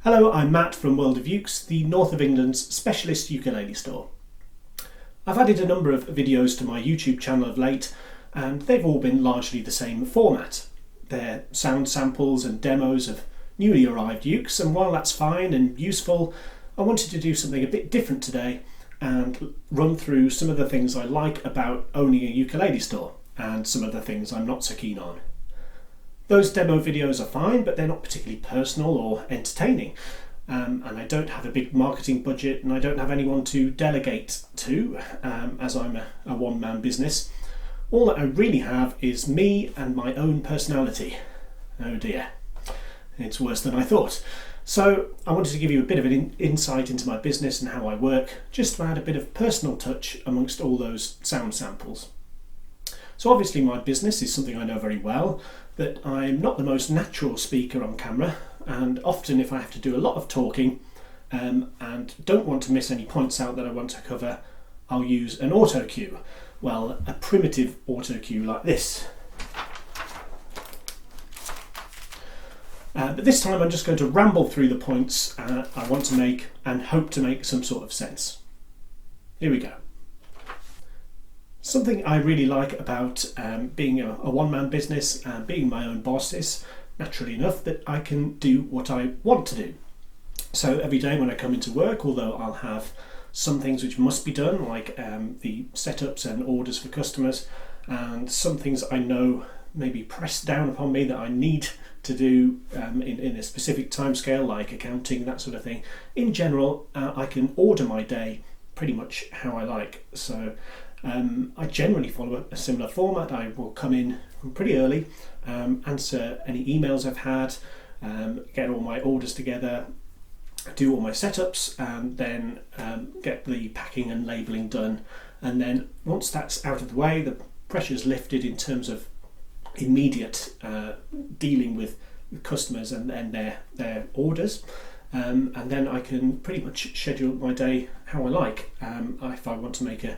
Hello, I'm Matt from World of Ukes, the north of England's specialist ukulele store. I've added a number of videos to my YouTube channel of late, and they've all been largely the same format. They're sound samples and demos of newly arrived ukes, and while that's fine and useful, I wanted to do something a bit different today and run through some of the things I like about owning a ukulele store and some of the things I'm not so keen on. Those demo videos are fine, but they're not particularly personal or entertaining. And I don't have a big marketing budget, and I don't have anyone to delegate to, as I'm a one-man business. All that I really have is me and my own personality. Oh dear, it's worse than I thought. So I wanted to give you a bit of an insight into my business and how I work, just to add a bit of personal touch amongst all those sound samples. So obviously my business is something I know very well, that I'm not the most natural speaker on camera, and often if I have to do a lot of talking and don't want to miss any points out that I want to cover, I'll use an auto cue. Well, a primitive auto cue like this. But this time I'm just going to ramble through the points I want to make and hope to make some sort of sense. Here we go. Something I really like about being a one-man business and being my own boss is, naturally enough, that I can do what I want to do. So every day when I come into work, although I'll have some things which must be done, like the setups and orders for customers, and some things I know may be pressed down upon me that I need to do in a specific timescale, like accounting, that sort of thing. In general, I can order my day pretty much how I like. So I generally follow a similar format. I will come in pretty early, answer any emails I've had, get all my orders together, do all my setups, and then get the packing and labelling done. And then once that's out of the way, the pressure's lifted in terms of immediate dealing with customers and their orders. And then I can pretty much schedule my day how I like. If I want to make a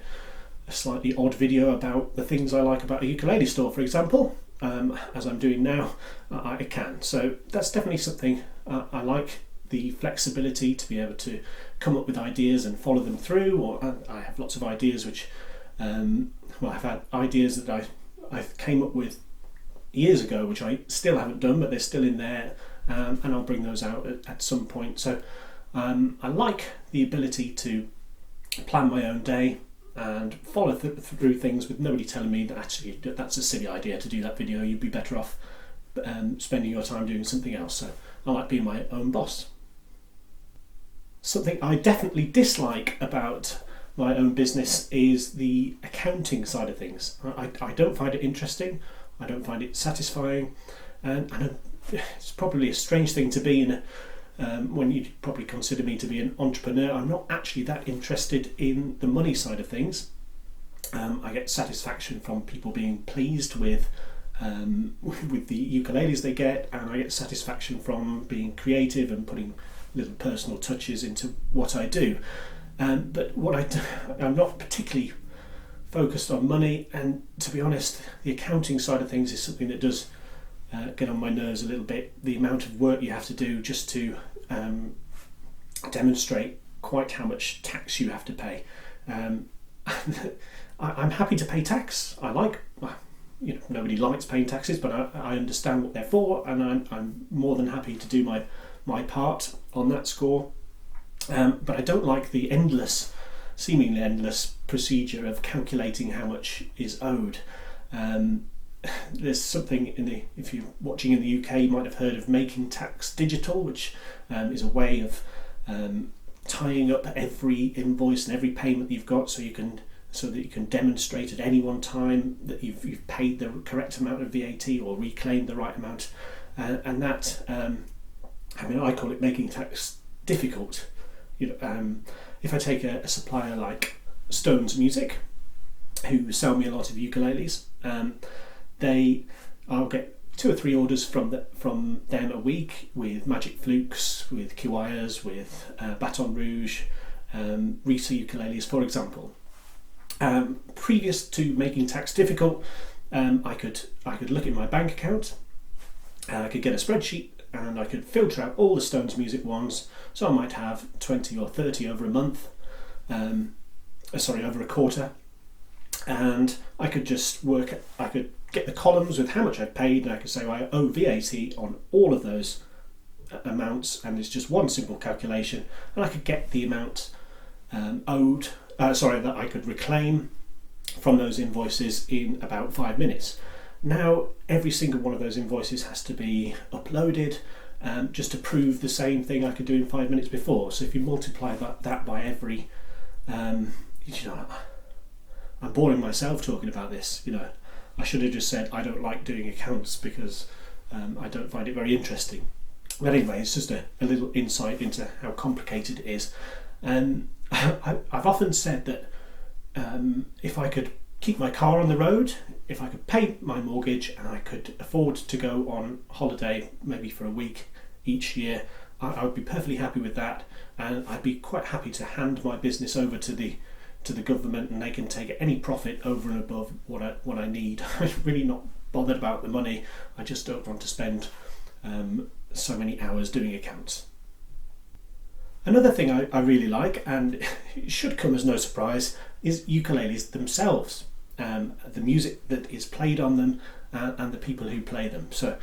slightly odd video about the things I like about a ukulele store, for example, as I'm doing now, I can. So that's definitely something I like, the flexibility to be able to come up with ideas and follow them through. Or I have lots of ideas which, I've had ideas that I came up with years ago, which I still haven't done, but they're still in there, and I'll bring those out at some point. So I like the ability to plan my own day and follow through things with nobody telling me that actually that's a silly idea to do that video, you'd be better off spending your time doing something else. So I like being my own boss. Something I definitely dislike about my own business is the accounting side of things. I don't find it interesting, I don't find it satisfying, and it's probably a strange thing to be in when you probably consider me to be an entrepreneur. I'm not actually that interested in the money side of things. I get satisfaction from people being pleased with the ukuleles they get, and I get satisfaction from being creative and putting little personal touches into what I do. But I'm not particularly focused on money, and to be honest, the accounting side of things is something that does get on my nerves a little bit. The amount of work you have to do just to demonstrate quite how much tax you have to pay. I'm happy to pay tax. Nobody likes paying taxes, but I understand what they're for, and I'm more than happy to do my part on that score. But I don't like the seemingly endless procedure of calculating how much is owed. There's something if you're watching in the UK, you might have heard of Making Tax Digital, which is a way of tying up every invoice and every payment that you've got, so that you can demonstrate at any one time that you've paid the correct amount of VAT or reclaimed the right amount, and that I call it making tax difficult. If I take a supplier like Stones Music, who sell me a lot of ukuleles, I'll get 2 or 3 orders from them a week with Magic Flukes, with Kiwayas, with Baton Rouge, Risa ukuleles, for example. Previous to making tax difficult, I could look at my bank account, I could get a spreadsheet and I could filter out all the Stones music ones. So I might have 20 or 30 over a month, over a quarter, and I could just I could get the columns with how much I've paid, and I could say, well, I owe VAT on all of those amounts, and it's just one simple calculation, and I could get the amount that I could reclaim from those invoices in about 5 minutes. Now every single one of those invoices has to be uploaded just to prove the same thing I could do in 5 minutes before. So if you multiply that by every, I'm boring myself talking about this. I should have just said I don't like doing accounts because I don't find it very interesting. But anyway, it's just a little insight into how complicated it is. I've often said that if I could keep my car on the road, if I could pay my mortgage and I could afford to go on holiday maybe for a week each year, I would be perfectly happy with that, and I'd be quite happy to hand my business over to the government, and they can take any profit over and above what I need. I'm really not bothered about the money. I just don't want to spend so many hours doing accounts. Another thing I really like, and it should come as no surprise, is ukuleles themselves, the music that is played on them, and the people who play them. So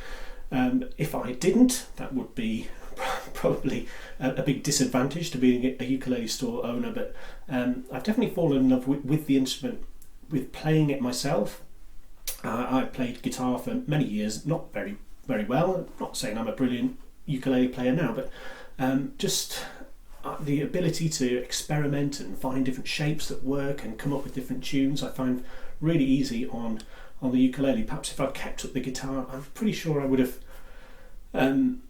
if I didn't, that would be probably a big disadvantage to being a ukulele store owner, but I've definitely fallen in love with the instrument, with playing it myself. I played guitar for many years, not very, very well. I'm not saying I'm a brilliant ukulele player now, but just the ability to experiment and find different shapes that work and come up with different tunes I find really easy on the ukulele. Perhaps if I'd kept up the guitar, I'm pretty sure I would have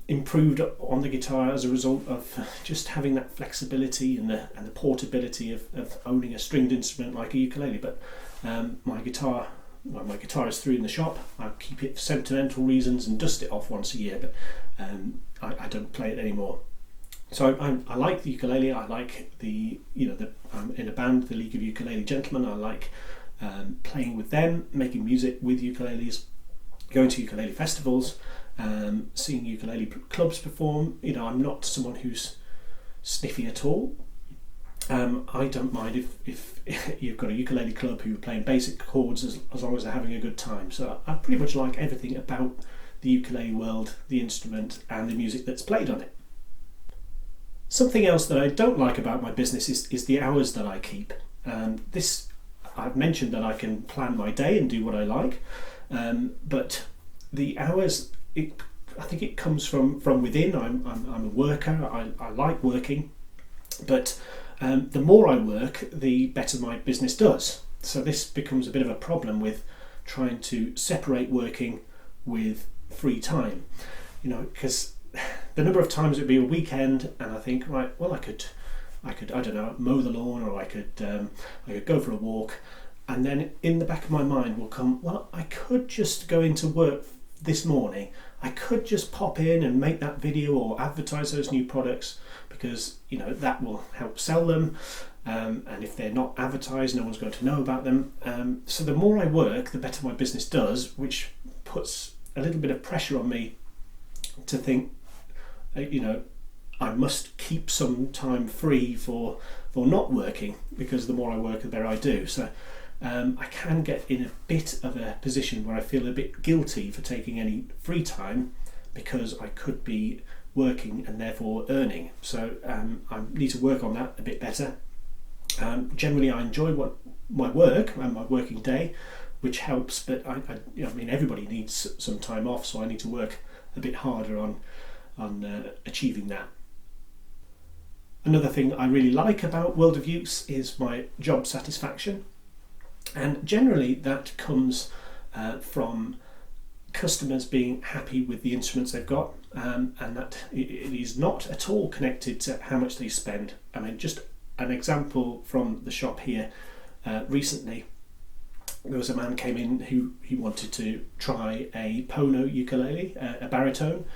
improved on the guitar as a result of just having that flexibility and the portability of owning a stringed instrument like a ukulele. But my guitar is through in the shop. I keep it for sentimental reasons and dust it off once a year, but I don't play it anymore. So I like the ukulele. I like I'm in a band, the League of Ukulele Gentlemen. I like playing with them, making music with ukuleles, going to ukulele festivals, seeing ukulele clubs perform. I'm not someone who's sniffy at all. I don't mind if you've got a ukulele club who are playing basic chords as long as they're having a good time. So I pretty much like everything about the ukulele world, the instrument, and the music that's played on it. Something else that I don't like about my business is the hours that I keep. I've mentioned that I can plan my day and do what I like, but the hours, I think it comes from within. I'm a worker. I like working, but the more I work, the better my business does. So this becomes a bit of a problem with trying to separate working with free time. Because the number of times it'd be a weekend and I think, right, well, I could I don't know, mow the lawn, or I could go for a walk, and then in the back of my mind will come, well, I could just go into work this morning. I could just pop in and make that video or advertise those new products, because that will help sell them. And if they're not advertised, no one's going to know about them. So the more I work, the better my business does, which puts a little bit of pressure on me to think, I must keep some time free for not working, because the more I work, the better I do. So I can get in a bit of a position where I feel a bit guilty for taking any free time, because I could be working and therefore earning. So I need to work on that a bit better. Generally, I enjoy my work and my working day, which helps. But everybody needs some time off, so I need to work a bit harder on achieving that. Another thing I really like about World of Ukes is my job satisfaction, and generally that comes from customers being happy with the instruments they've got, and that it is not at all connected to how much they spend. Just an example from the shop here, recently there was a man came in who wanted to try a Pono ukulele, a baritone.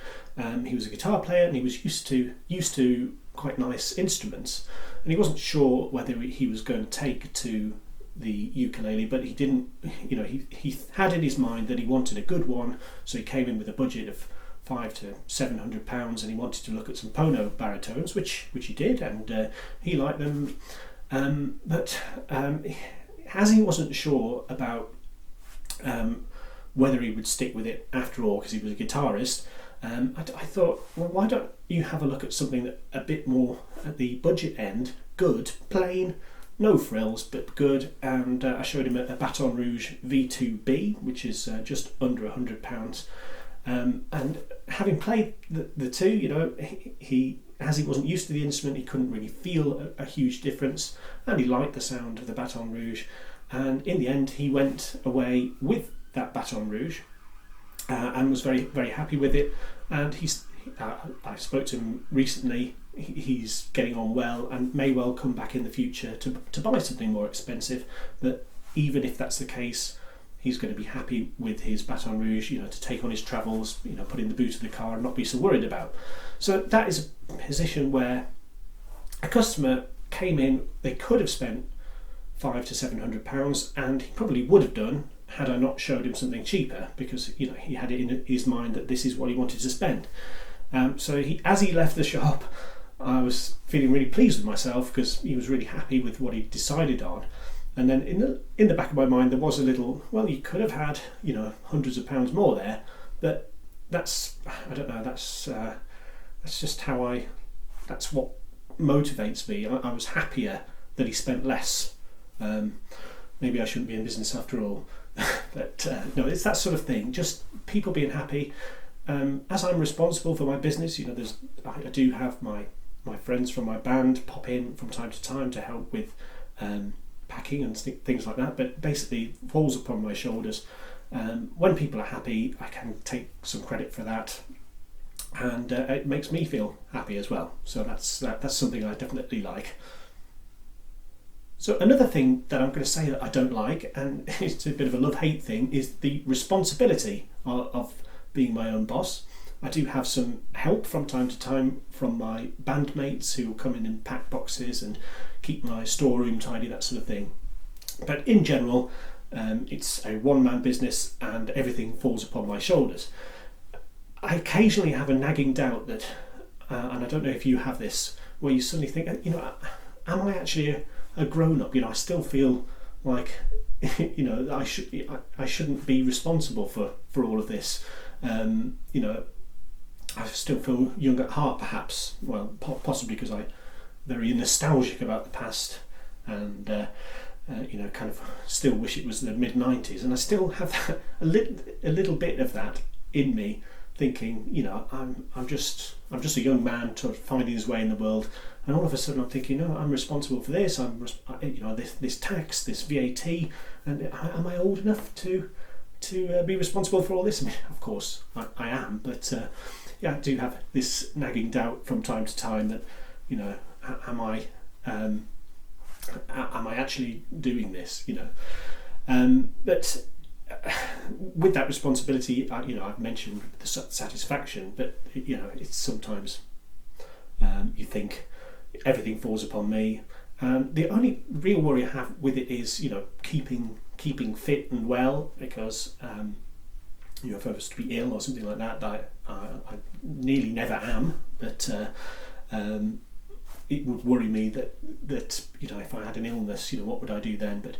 He was a guitar player and he was used to quite nice instruments, and he wasn't sure whether he was going to take to the ukulele, but he didn't, he had in his mind that he wanted a good one, so he came in with a budget of £500 to £700, and he wanted to look at some Pono baritones, which he did, and he liked them. But as he wasn't sure about whether he would stick with it after all, because he was a guitarist, I thought, well, why don't you have a look at something that a bit more at the budget end, good, plain, no frills, but good. And I showed him a Baton Rouge V2B, which is just under £100. And having played the two, he as he wasn't used to the instrument, he couldn't really feel a huge difference, and he liked the sound of the Baton Rouge. And in the end, he went away with that Baton Rouge and was very, very happy with it. And I spoke to him recently. He's getting on well and may well come back in the future to buy something more expensive. But even if that's the case, he's going to be happy with his Baton Rouge, to take on his travels, put in the boot of the car and not be so worried about. So that is a position where a customer came in, they could have spent £500 to £700, and he probably would have done had I not showed him something cheaper, because he had it in his mind that this is what he wanted to spend. So as he left the shop, I was feeling really pleased with myself, because he was really happy with what he decided on. And then in the back of my mind, there was a little, well, you could have had hundreds of pounds more there, but that's just how that's what motivates me. I was happier that he spent less. Maybe I shouldn't be in business after all. But no, it's that sort of thing, just people being happy. As I'm responsible for my business, I do have my friends from my band pop in from time to time to help with packing and things like that, but basically falls upon my shoulders. When people are happy, I can take some credit for that, and it makes me feel happy as well. So that's something I definitely like. So another thing that I'm going to say that I don't like, and it's a bit of a love-hate thing, is the responsibility of being my own boss. I do have some help from time to time from my bandmates who will come in and pack boxes and keep my storeroom tidy, that sort of thing. But in general, it's a one-man business and everything falls upon my shoulders. I occasionally have a nagging doubt that, and I don't know if you have this, where you suddenly think, am I actually a grown-up? I still feel like, I shouldn't be responsible for all of this. I still feel young at heart, perhaps. Well, possibly because I'm very nostalgic about the past, and kind of still wish it was the mid-90s, and I still have that, a little bit of that in me, thinking, I'm just a young man finding his way in the world, and all of a sudden I'm thinking, no, I'm responsible for this. This tax, this VAT, and am I old enough to be responsible for all this? I mean, of course I am, but I do have this nagging doubt from time to time that, am I actually doing this? But with that responsibility, I've mentioned the satisfaction, but it's sometimes you think everything falls upon me. The only real worry I have with it is, keeping fit and well, because if I was to be ill or something like that, I nearly never am, but it would worry me that if I had an illness, what would I do then? But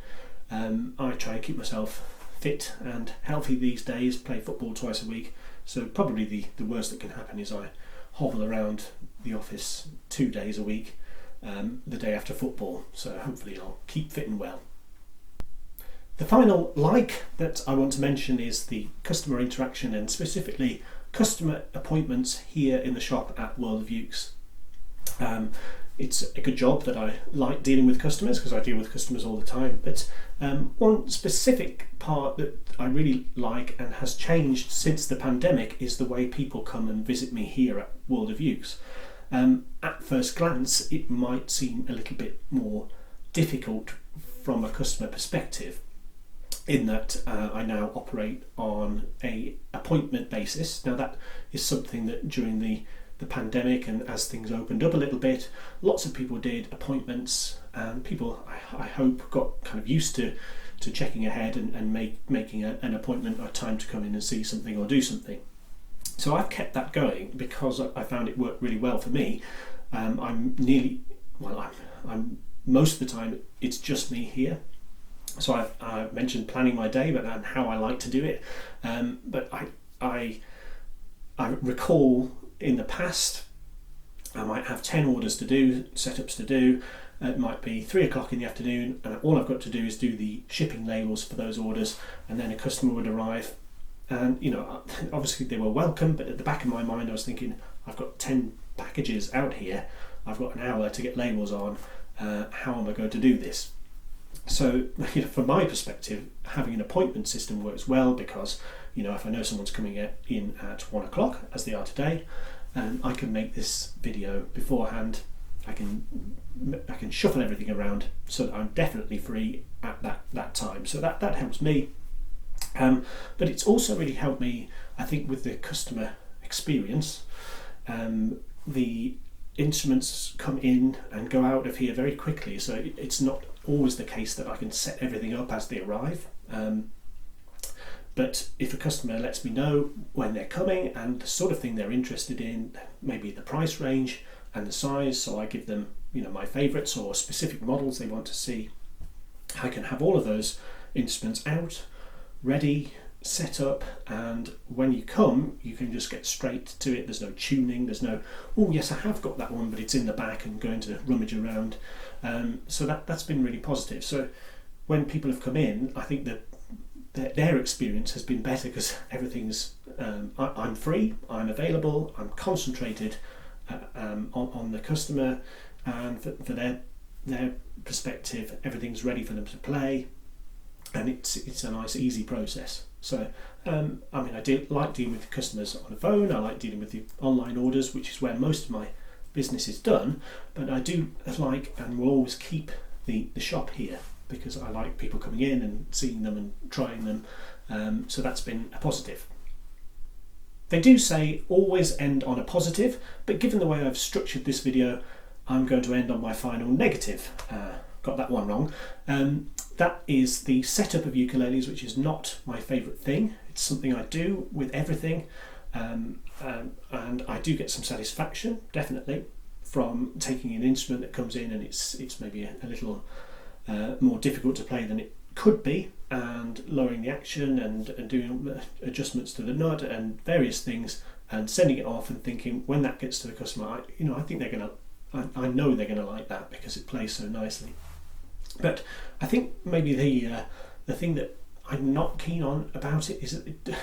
I try and keep myself fit and healthy these days, play football twice a week, so probably the worst that can happen is I hobble around the office 2 days a week, the day after football, so hopefully I'll keep fit and well. The final like that I want to mention is the customer interaction, and specifically customer appointments here in the shop at World of Ukes. It's a good job that I like dealing with customers, because I deal with customers all the time, but one specific part that I really like and has changed since the pandemic is the way people come and visit me here at World of Ukes. At first glance it might seem a little bit more difficult from a customer perspective, in that I now operate on a appointment basis. Now that is something that during the pandemic, and as things opened up a little bit, lots of people did appointments, and people, I hope, got kind of used to checking ahead and making an appointment or time to come in and see something or do something. So I've kept that going because I found it worked really well for me. I'm most of the time it's just me here. So I've mentioned planning my day, but and how I like to do it. But I recall in the past I might have 10 orders to do, setups to do. It might be 3 o'clock in the afternoon, and all I've got to do is do the shipping labels for those orders, and then a customer would arrive. And obviously they were welcome, but at the back of my mind I was thinking, I've got 10 packages out here, I've got an hour to get labels on, how am I going to do this? So from my perspective, having an appointment system works well, because if I know someone's coming in at 1 o'clock, as they are today, I can make this video beforehand. I can shuffle everything around so that I'm definitely free at that time. So that helps me. But it's also really helped me, I think, with the customer experience. The instruments come in and go out of here very quickly, so it's not always the case that I can set everything up as they arrive. But if a customer lets me know when they're coming and the sort of thing they're interested in, maybe the price range and the size, so I give them my favourites or specific models they want to see, I can have all of those instruments out, ready, set up, and when you come you can just get straight to it. There's no tuning, there's no, oh yes I have got that one but it's in the back and going to rummage around. So that's been really positive. So when people have come in, I think that their experience has been better, because everything's I'm free, I'm available, I'm concentrated on the customer, and for their perspective everything's ready for them to play, and it's a nice easy process. So I do like dealing with customers on the phone. I like dealing with the online orders, which is where most of my business is done, but I do like and will always keep the shop here, because I like people coming in and seeing them and trying them. So that's been a positive. They do say always end on a positive, but given the way I've structured this video, I'm going to end on my final negative. Got that one wrong. That is the setup of ukuleles, which is not my favourite thing. It's something I do with everything, and I do get some satisfaction, definitely, from taking an instrument that comes in and it's maybe a little more difficult to play than it could be, and lowering the action and doing adjustments to the nut and various things, and sending it off and thinking, when that gets to the customer, I think they're gonna, I know they're gonna like that because it plays so nicely. But I think maybe the thing that I'm not keen on about it is that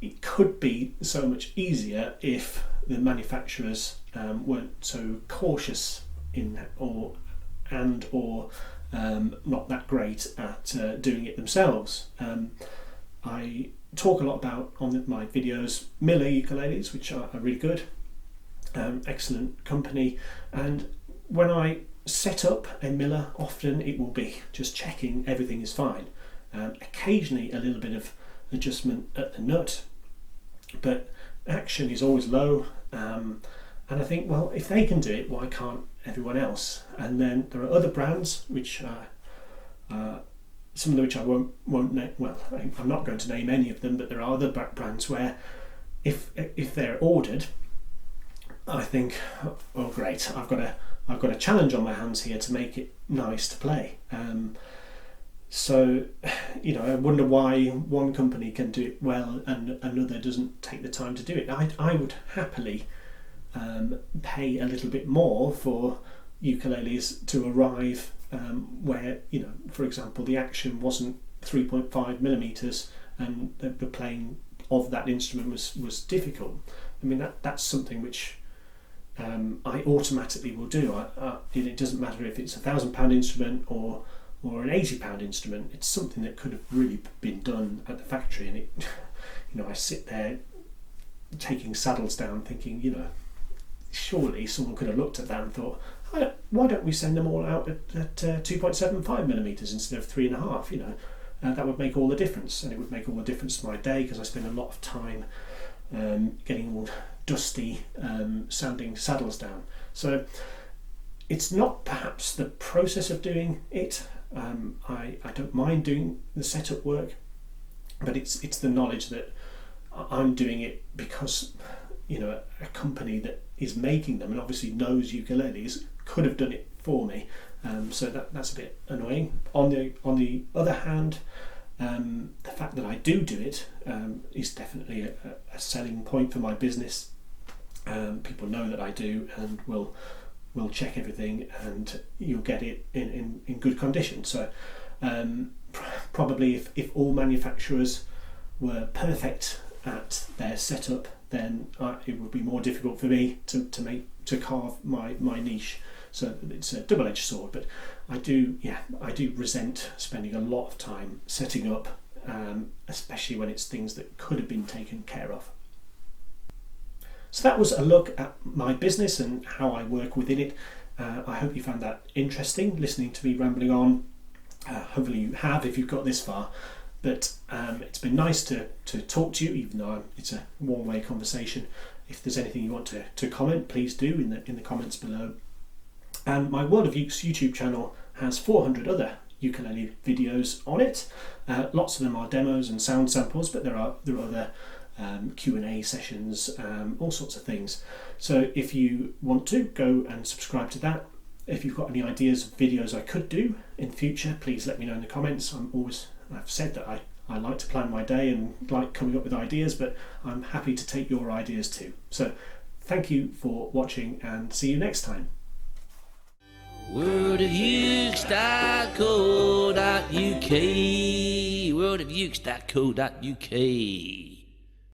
it could be so much easier if the manufacturers weren't so cautious or not that great at doing it themselves. I talk a lot about on my videos Miller ukuleles, which are really good, excellent company, and when I set up a Miller, often it will be just checking everything is fine. Occasionally a little bit of adjustment at the nut, but action is always low, and I think, well, if they can do it, why can't everyone else? And then there are other brands which some of which I won't name. Well, I'm not going to name any of them, but there are other brands where if they're ordered, I think, oh great, I've got a challenge on my hands here to make it nice to play. So I wonder why one company can do it well and another doesn't take the time to do it. I would happily pay a little bit more for ukuleles to arrive where, for example, the action wasn't 3.5 millimeters and the playing of that instrument was difficult. I mean, that's something which I automatically will do. It doesn't matter if it's £1,000 instrument or an £80 instrument. It's something that could have really been done at the factory, and it, I sit there taking saddles down, thinking, surely someone could have looked at that and thought, why don't we send them all out at 2.75 millimeters instead of 3.5? That would make all the difference, and it would make all the difference to my day, because I spend a lot of time getting all dusty sounding saddles down. So it's not perhaps the process of doing it. I don't mind doing the setup work, but it's the knowledge that I'm doing it because, you know, a company that is making them and obviously knows ukuleles could have done it for me. So that's a bit annoying. On the other hand, the fact that I do it is definitely a selling point for my business. People know that I do and will check everything, and you'll get it in good condition. So probably if all manufacturers were perfect at their setup, then it would be more difficult for me to carve my niche. So it's a double-edged sword, but I do resent spending a lot of time setting up, especially when it's things that could have been taken care of. So that was a look at my business and how I work within it. I hope you found that interesting, listening to me rambling on. Hopefully you have, if you've got this far. But it's been nice to talk to you, even though it's a one-way conversation. If there's anything you want to comment, please do in the comments below. And my World of Ukes YouTube channel has 400 other ukulele videos on it. Lots of them are demos and sound samples, but there are other Q&A sessions, all sorts of things. So if you want to, go and subscribe to that. If you've got any ideas of videos I could do in the future, please let me know in the comments. I've said that I like to plan my day and like coming up with ideas, but I'm happy to take your ideas too. So thank you for watching and see you next time. worldofukes.co.uk worldofukes.co.uk